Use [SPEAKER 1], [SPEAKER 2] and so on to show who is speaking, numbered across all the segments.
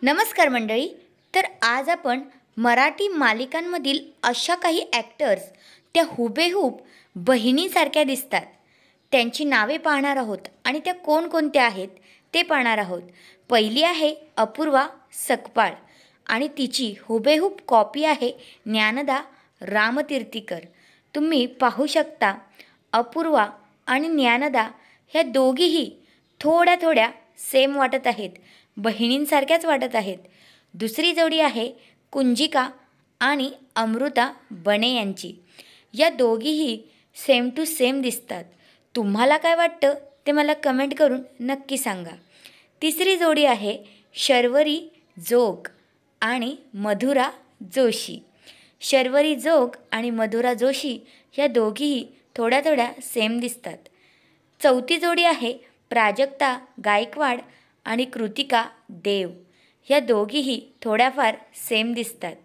[SPEAKER 1] नमस्कार मंडळी. तर आज आपण मराठी मालिकांमधील अशा काही ॲक्टर्स त्या हुबेहूब बहिणीसारख्या दिसतात त्यांची नावे पाहणार आहोत आणि त्या कोणकोणत्या आहेत ते पाहणार आहोत. पहिली आहे अपूर्वा सकपाळ आणि तिची हुबेहूब कॉपी आहे ज्ञानदा रामतीर्थीकर. तुम्ही पाहू शकता अपूर्वा आणि ज्ञानदा ह्या दोघीही थोड्या थोड्या सेम वाटत आहेत, बहिणींसारख्याच वाटत आहेत. दुसरी जोडी आहे कुंजिका आणि अमृता बने यांची. या दोघीही सेम टू सेम दिसतात. तुम्हाला काय वाटतं ते मला कमेंट करून नक्की सांगा. तिसरी जोडी आहे शर्वरी जोग आणि मधुरा जोशी. शर्वरी जोग आणि मधुरा जोशी ह्या दोघीही थोड्या थोड्या सेम दिसतात. चौथी जोडी आहे प्राजक्ता गायकवाड आणि कृतिका देव. ह्या दोघीही थोड्याफार सेम दिसतात.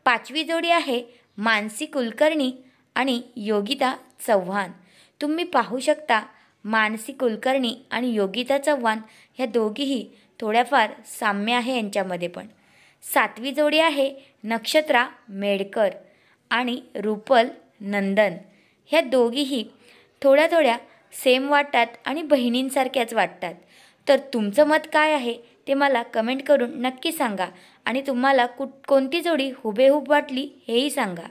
[SPEAKER 1] पाचवी जोडी आहे मानसी कुलकर्णी आणि योगिता चव्हाण. तुम्ही पाहू शकता मानसी कुलकर्णी आणि योगिता चव्हाण ह्या दोघीही थोड्याफार साम्य आहे यांच्यामध्ये पण. सातवी जोडी आहे नक्षत्रा मेडकर आणि रुपल नंदन. ह्या दोघीही थोड्या थोड्या सेम वाटतात आणि बहिणींसारख्याच वाटतात. तर तुमचं मत काय आहे ते मला कमेंट करून नक्की सांगा आणि तुम्हाला कोणती जोडी हुबेहूब वाटली हेही सांगा.